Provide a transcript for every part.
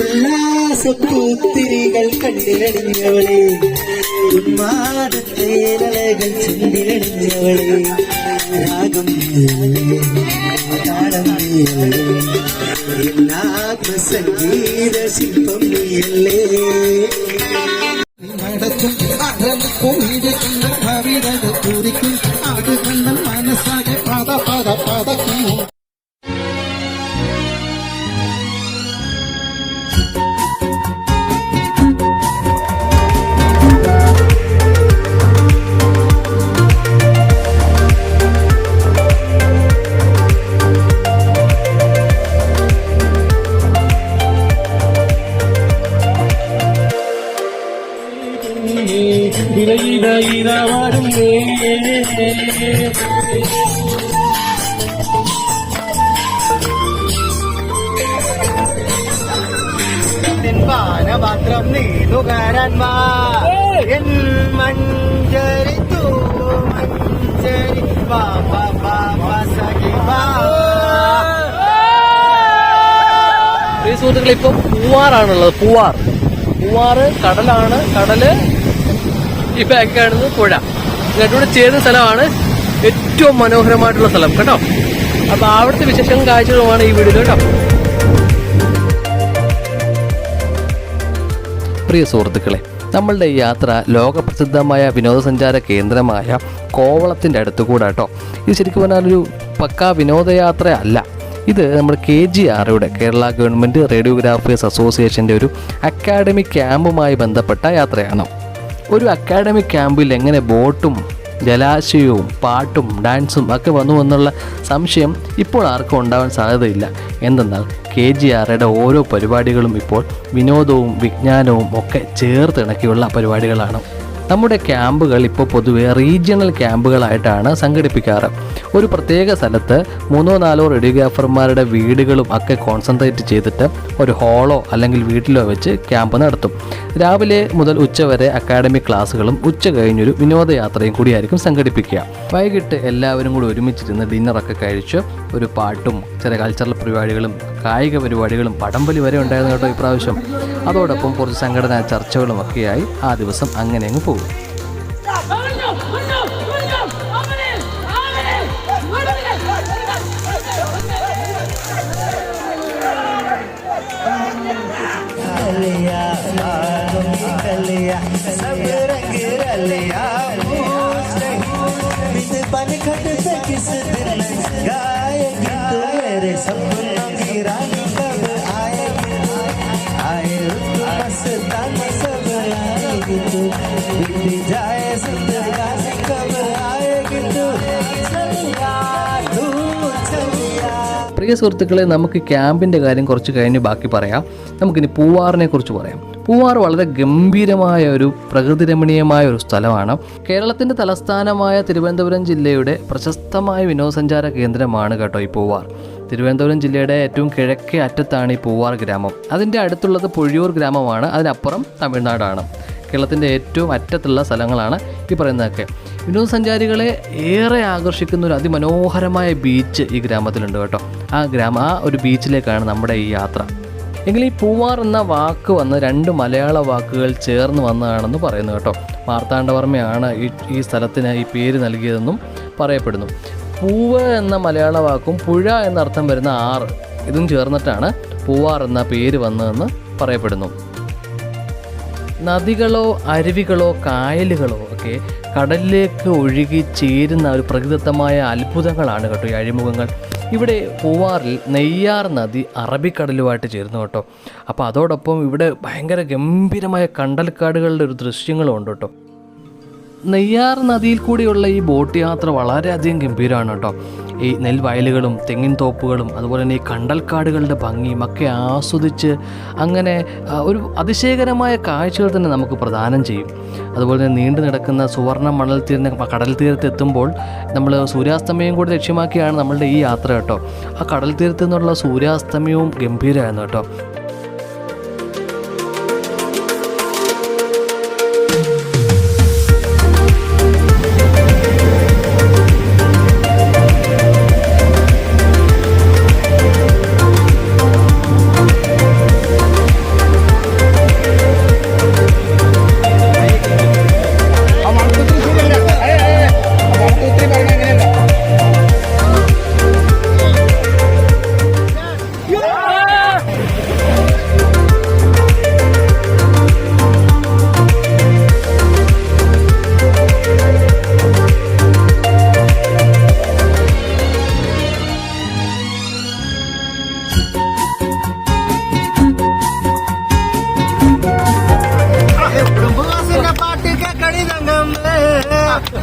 ഉല്ലാസപ്പൂത്തിരികൾ കണ്ടിലണിഞ്ഞവളെ ഉന്മാദത്തേലകൾ ചെണ്ടിലണിഞ്ഞവളെ രാഗം താളം നീയല്ലേ ആത്മസംഗീത ശില്പം നീയല്ലേ നടക്കും അടക്കും ഇടുക്കുന്ന കവിതകൾ കുറിക്കും അത് കണ്ട മനസ്സാകെ പദ പദ പദക്കും പാനപാത്രം നീതുകാരൻ വാ എൻ മഞ്ചരി തൂ മഞ്ചരി വാ വാ വാ വാ സഖി വാ. ഈ സുഹൃത്തുക്കളെ ഇപ്പൊ പൂവാറാണുള്ളത്. പൂവാറ് കടലാണ്. കടല് ഈ ബാക്ക് കാണുന്നത് പുഴ. രണ്ടുകൂടെ ചേരുന്ന സ്ഥലമാണ് ഏറ്റവും മനോഹരമായിട്ടുള്ള സ്ഥലം കേട്ടോ. അപ്പൊ അവിടുത്തെ വിശേഷങ്ങളും കാഴ്ചകളുമാണ് ഈ വീഡിയോയിൽ കേട്ടോ. പ്രിയ സുഹൃത്തുക്കളെ, നമ്മളുടെ ഈ യാത്ര ലോകപ്രസിദ്ധമായ വിനോദസഞ്ചാര കേന്ദ്രമായ കോവളത്തിൻ്റെ അടുത്ത് കൂടെ കേട്ടോ. ഇത് ശരിക്കും പറഞ്ഞാൽ ഒരു പക്കാ വിനോദയാത്ര അല്ല. ഇത് നമ്മുടെ KGRയുടെ കേരള ഗവൺമെൻറ് റേഡിയോഗ്രാഫേഴ്സ് അസോസിയേഷൻ്റെ ഒരു അക്കാഡമിക് ക്യാമ്പുമായി ബന്ധപ്പെട്ട യാത്രയാണ്. ഒരു അക്കാഡമിക് ക്യാമ്പിൽ എങ്ങനെ ബോട്ടും ജലാശയവും പാട്ടും ഡാൻസും ഒക്കെ വന്നു എന്നുള്ള സംശയം ഇപ്പോൾ ആർക്കും ഉണ്ടാവാൻ സാധ്യതയില്ല. എന്തെന്നാൽ KGRയുടെ ഓരോ പരിപാടികളും ഇപ്പോൾ വിനോദവും വിജ്ഞാനവും ഒക്കെ ചേർത്തിണക്കിയുള്ള പരിപാടികളാണ്. നമ്മുടെ ക്യാമ്പുകൾ ഇപ്പോൾ പൊതുവെ റീജിയണൽ ക്യാമ്പുകളായിട്ടാണ് സംഘടിപ്പിക്കാറ്. ഒരു പ്രത്യേക സ്ഥലത്ത് 3-4 റേഡിയോഗ്രാഫർമാരുടെ വീടുകളും ഒക്കെ കോൺസെൻട്രേറ്റ് ചെയ്തിട്ട് ഒരു ഹാളോ അല്ലെങ്കിൽ വീട്ടിലോ വെച്ച് ക്യാമ്പ് നടത്തും. രാവിലെ മുതൽ ഉച്ചവരെ അക്കാഡമിക് ക്ലാസ്സുകളും ഉച്ച കഴിഞ്ഞൊരു വിനോദയാത്രയും കൂടിയായിരിക്കും സംഘടിപ്പിക്കുക. വൈകിട്ട് എല്ലാവരും കൂടി ഒരുമിച്ചിരുന്ന് ഡിന്നറൊക്കെ കഴിച്ച് ഒരു പാട്ടും ചില കൾച്ചറൽ പരിപാടികളും കായിക പരിപാടികളും പടംവലി വരെ ഉണ്ടായിരുന്നു കേട്ടോ ഇപ്രാവശ്യം. അതോടൊപ്പം കുറച്ച് സംഘടനാ ചർച്ചകളും ഒക്കെയായി ആ ദിവസം അങ്ങനെ അങ്ങ് പോകും. പ്രിയ സുഹൃത്തുക്കളെ, നമുക്ക് ക്യാമ്പിൻ്റെ കാര്യം കുറച്ച് കഴിഞ്ഞ് ബാക്കി പറയാം. നമുക്കിനി പൂവാറിനെ കുറിച്ച് പറയാം. പൂവാർ വളരെ ഗംഭീരമായ ഒരു പ്രകൃതി രമണീയമായ ഒരു സ്ഥലമാണ്. കേരളത്തിൻ്റെ തലസ്ഥാനമായ തിരുവനന്തപുരം ജില്ലയുടെ പ്രശസ്തമായ വിനോദസഞ്ചാര കേന്ദ്രമാണ് കേട്ടോ ഈ പൂവാർ. തിരുവനന്തപുരം ജില്ലയുടെ ഏറ്റവും കിഴക്കേ അറ്റത്താണ് ഈ പൂവാർ ഗ്രാമം. അതിൻ്റെ അടുത്തുള്ളത് പൊഴിയൂർ ഗ്രാമമാണ്. അതിനപ്പുറം തമിഴ്നാടാണ്. കേരളത്തിൻ്റെ ഏറ്റവും അറ്റത്തുള്ള സ്ഥലങ്ങളാണ് ഈ പറയുന്നതൊക്കെ. വിനോദസഞ്ചാരികളെ ഏറെ ആകർഷിക്കുന്ന ഒരു അതിമനോഹരമായ ബീച്ച് ഈ ഗ്രാമത്തിലുണ്ട് കേട്ടോ. ആ ഒരു ബീച്ചിലേക്കാണ് നമ്മുടെ ഈ യാത്ര. എങ്കിൽ ഈ പൂവാർ എന്ന വാക്ക് വന്ന് 2 മലയാള വാക്കുകൾ ചേർന്ന് വന്നതാണെന്ന് പറയുന്നു കേട്ടോ. മാർത്താണ്ഡവർമ്മയാണ് ഈ സ്ഥലത്തിന് ഈ പേര് നൽകിയതെന്നും പറയപ്പെടുന്നു. പൂവ് എന്ന മലയാള വാക്കും പുഴ എന്നർത്ഥം വരുന്ന ആറ് ഇതും ചേർന്നിട്ടാണ് പൂവാർ എന്ന പേര് വന്നതെന്ന് പറയപ്പെടുന്നു. നദികളോ അരുവികളോ കായലുകളോ ഒക്കെ കടലിലേക്ക് ഒഴുകി ചേരുന്ന ഒരു പ്രകൃതിദത്തമായ അത്ഭുതങ്ങളാണ് കേട്ടോ ഈ അഴിമുഖങ്ങൾ. ഇവിടെ പൂവാറിൽ നെയ്യാർ നദി അറബിക്കടലുമായിട്ട് ചേരുന്നു കേട്ടോ. അപ്പോൾ അതോടൊപ്പം ഇവിടെ ഭയങ്കര ഗംഭീരമായ കണ്ടൽക്കാടുകളുടെ ഒരു ദൃശ്യങ്ങളും ഉണ്ട് കേട്ടോ. നെയ്യാർ നദിയിൽ കൂടിയുള്ള ഈ ബോട്ട് യാത്ര വളരെയധികം ഗംഭീരമാണ് കേട്ടോ. ഈ നെൽവയലുകളും തെങ്ങിൻ തോപ്പുകളും അതുപോലെ തന്നെ ഈ കണ്ടൽക്കാടുകളുടെ ഭംഗിയും ഒക്കെ ആസ്വദിച്ച് അങ്ങനെ ഒരു അതിശയകരമായ കാഴ്ചകൾ തന്നെ നമുക്ക് പ്രദാനം ചെയ്യും. അതുപോലെ തന്നെ നീണ്ടു നടക്കുന്ന സുവർണ്ണ കടൽ തീരത്തെത്തുമ്പോൾ നമ്മൾ സൂര്യാസ്തമയം കൂടി ലക്ഷ്യമാക്കിയാണ് നമ്മളുടെ ഈ യാത്ര കേട്ടോ. ആ കടൽ തീരത്തു നിന്നുള്ള സൂര്യാസ്തമയവും ഗംഭീരമായിരുന്നു കേട്ടോ.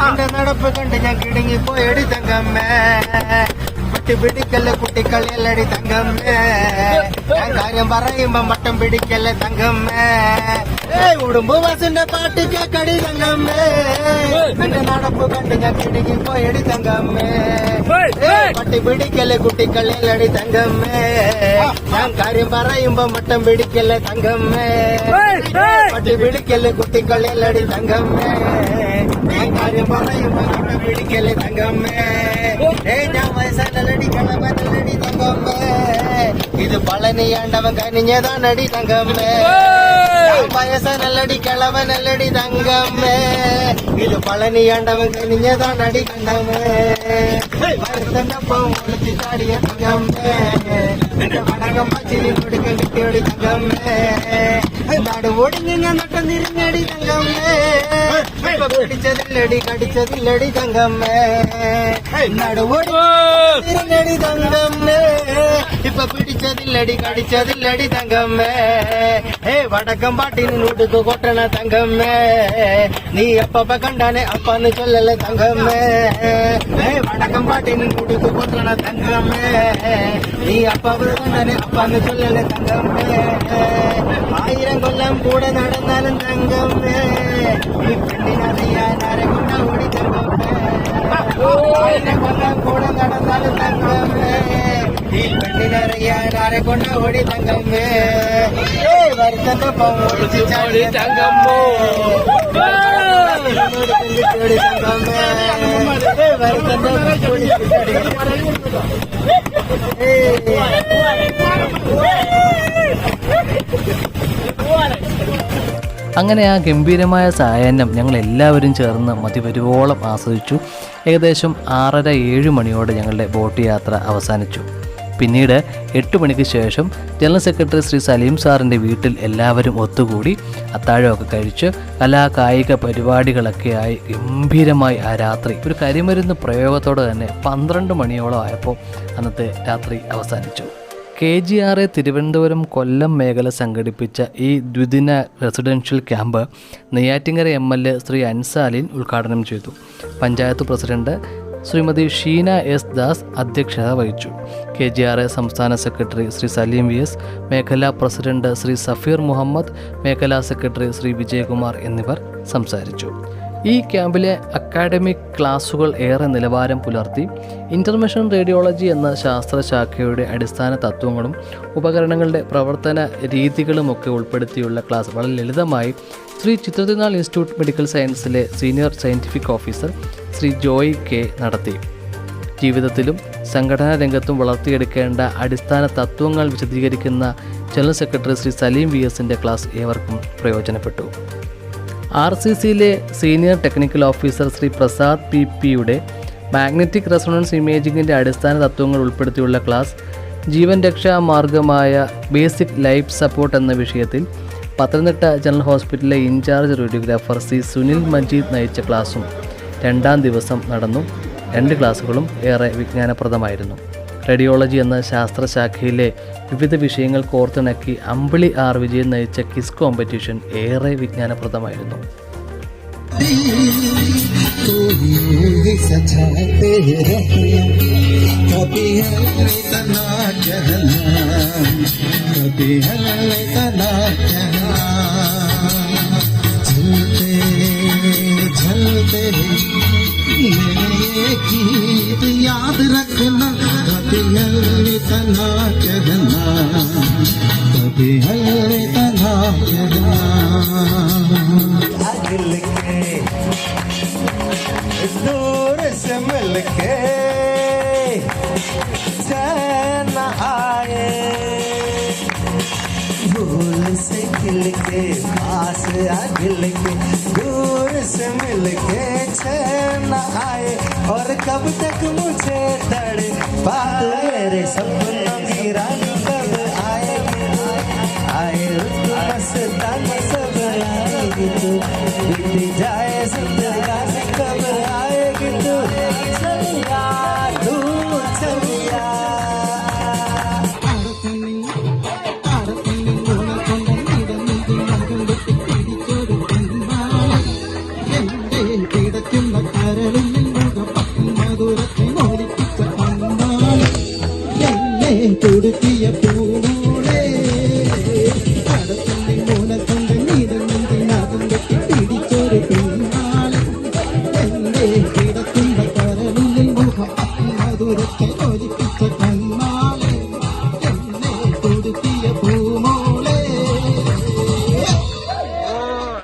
എന്റെ നടപ്പ് കണ്ട് ഞാൻ കിടുങ്ങി പോയടി തങ്കമ്മേ പട്ടി പിടിക്കല്ലേ കുട്ടിക്കളിയല്ലടി തങ്കമ്മേ ഞാൻ കാര്യം പറയുമ്പോ മട്ടം പിടിക്കല്ലേ തങ്കമ്മേ ഉടുമ്പ് ബസിന്റെ പാട്ട് കേക്കടി തങ്കമ്മേ എന്റെ നടപ്പ് കണ്ട് ഞാൻ കിടുങ്ങി പോയടി തങ്കമ്മേ പട്ടി പിടിക്കല്ലേ കുട്ടിക്കളിയല്ലടി തങ്കമ്മേ ഞാൻ കാര്യം പറയുമ്പോ മട്ടം പിടിക്കല്ലേ തങ്കമ്മേ പട്ടി പിടിക്കല്ലേ കുട്ടിക്കളിയല്ലടി തങ്കമ്മേ ഞാൻ കാര്യം പറയുമ്പോ മട്ടം പിടിക്കല്ലേ തങ്കമ്മേ ഞാൻ വയസ്സാനല്ലടി കളവനല്ലടി തങ്കമ്മേ ഇത് പളനിയാണ്ടവൻ കനിഞ്ഞതാണടി തങ്കമ്മേ വയസ്സനല്ലടി കളവനല്ലടി തങ്കമ്മേ ഇത് പളനിയാണ്ടവൻ കനിഞ്ഞതാണടി തങ്കമ്മേ വരുത്തന്നപ്പം ഒളിച്ചു ചാടിയ തങ്കമ്മേ എന്റെ വടകം പച്ചിരി കൊടുക്ക കിട്ടിയോടി തങ്കമ്മേ നടുവോടി നിന്ന നട്ടം തിരിഞ്ഞടി തങ്കമ്മേ പിടിച്ചതില്ലടി കടിച്ചതില്ലടി തങ്കമ്മേ നടുവോടി തിരിഞ്ഞടി തങ്കമ്മേ ഇപ്പൊ പിടിച്ചതില്ലടി കടിച്ചതില്ലടി തങ്കമ്മേ വടക്കം പാട്ടിന് നൂടുക്ക് കൊട്ടണ തങ്കമ്മേ നീ അപ്പ കണ്ടാനെ അപ്പന്ന് ചൊല്ലല്ലേ തങ്കമ്മേ വടക്കം പാട്ടിന് നൂടുക്ക് കൊട്ടണ തങ്കമ്മേ നീ അപ്പ കണ്ടാനെ അപ്പന്ന് ചൊല്ലല്ലേ തങ്കമ്മേ 1000 കൊല്ലം കൂടെ നടന്നാലും തങ്കമ്മേ ഈ പെണ്ണിനറിയാൻ ആരെ കൊണ്ട ഓടി തങ്കമ്മേ 1000 കൊല്ലം കൂടെ നടന്നാലും തങ്കമ്മേ ഈ പെണ്ണിനറിയാൻ ആരെ കൊണ്ട ഓടി തങ്കമ്മേ വരുത്തപ്പം ഒളിച്ചു ചാടി തങ്കമ്മോ തങ്കമ്മേ വരുത്തപ്പം ഒളിച്ചു ചാടി അങ്ങനെ ആ ഗംഭീരമായ സായാഹ്നം ഞങ്ങൾ എല്ലാവരും ചേർന്ന് മതിവരുവോളം ആസ്വദിച്ചു. ഏകദേശം 6:30-7 മണിയോടെ ഞങ്ങളുടെ ബോട്ട് യാത്ര അവസാനിച്ചു. പിന്നീട് 8 മണിക്ക് ശേഷം ജനറൽ സെക്രട്ടറി ശ്രീ സലീം സാറിൻ്റെ വീട്ടിൽ എല്ലാവരും ഒത്തുകൂടി അത്താഴമൊക്കെ കഴിച്ച് കലാകായിക പരിപാടികളൊക്കെയായി ഗംഭീരമായി ആ രാത്രി ഒരു കരിമരുന്ന് പ്രയോഗത്തോടെ തന്നെ 12 മണിയോളം ആയപ്പോൾ അന്നത്തെ രാത്രി അവസാനിച്ചു. KGRA തിരുവനന്തപുരം കൊല്ലം മേഖല സംഘടിപ്പിച്ച ഈ ദ്വിദിന residential camp Neyyattinkara MLA Shri Ansalin ഉദ്ഘാടനം ചെയ്തു. പഞ്ചായത്ത് പ്രസിഡന്റ് ശ്രീമതി ഷീന എസ് ദാസ് അധ്യക്ഷത വഹിച്ചു. KGRA സംസ്ഥാന സെക്രട്ടറി ശ്രീ സലീം VS, മേഖലാ പ്രസിഡന്റ് ശ്രീ സഫീർ മുഹമ്മദ്, മേഖലാ സെക്രട്ടറി ശ്രീ വിജയകുമാർ എന്നിവർ സംസാരിച്ചു. ഈ ക്യാമ്പിലെ അക്കാഡമിക് ക്ലാസുകൾ ഏറെ നിലവാരം പുലർത്തി. ഇൻ്റർമിഷൻ റേഡിയോളജി എന്ന ശാസ്ത്രശാഖയുടെ അടിസ്ഥാന തത്വങ്ങളും ഉപകരണങ്ങളുടെ പ്രവർത്തന രീതികളുമൊക്കെ ഉൾപ്പെടുത്തിയുള്ള ക്ലാസ് വളരെ ലളിതമായി ശ്രീ ചിത്രതിനാൾ ഇൻസ്റ്റിറ്റ്യൂട്ട് മെഡിക്കൽ സയൻസിലെ senior scientific officer Shri Joy K നടത്തി. ജീവിതത്തിലും സംഘടനാ രംഗത്തും വളർത്തിയെടുക്കേണ്ട അടിസ്ഥാന തത്വങ്ങൾ വിശദീകരിക്കുന്ന ജനറൽ സെക്രട്ടറി ശ്രീ സലീം VSൻ്റെ ക്ലാസ് ഏവർക്കും പ്രയോജനപ്പെട്ടു. RCCയിലെ senior technical officer Shri Prasad PPയുടെ മാഗ്നറ്റിക് റെസൊണൻസ് ഇമേജിങ്ങിൻ്റെ അടിസ്ഥാന തത്വങ്ങൾ ഉൾപ്പെടുത്തിയുള്ള ക്ലാസ്, ജീവൻ രക്ഷാ മാർഗമായ ബേസിക് ലൈഫ് സപ്പോർട്ട് എന്ന വിഷയത്തിൽ പത്തനംതിട്ട ജനറൽ ഹോസ്പിറ്റലിലെ ഇൻചാർജ് റേഡിയോഗ്രാഫർ ശ്രീ സുനിൽ മജീദ് നയിച്ച ക്ലാസും 2ാം ദിവസം നടന്നു. 2 ക്ലാസുകളും ഏറെ വിജ്ഞാനപ്രദമായിരുന്നു. റേഡിയോളജി എന്ന ശാസ്ത്രശാഖയിലെ വിവിധ വിഷയങ്ങൾ കോർത്തിണക്കി അമ്പിളി R വിജയൻ നയിച്ച ക്വിസ് കോമ്പറ്റീഷൻ ഏറെ വിജ്ഞാനപ്രദമായിരുന്നു. गीत याद रखना, कभी तना कहना, कभी तना कहना। दिल के दूर से मिलके चैन आए, भूल से खिल के पास आ दिल के दूर से मिलके चैन आए, और कब तक मुझे तड़े मेरे सपनों की रानी कब आए, आए मस्ताना सब आएगी तू, बीत जाए जिंदगानी कब आएगी तू, चलिया तू चलिया। കിടക്കുന്ന അടുത്ത്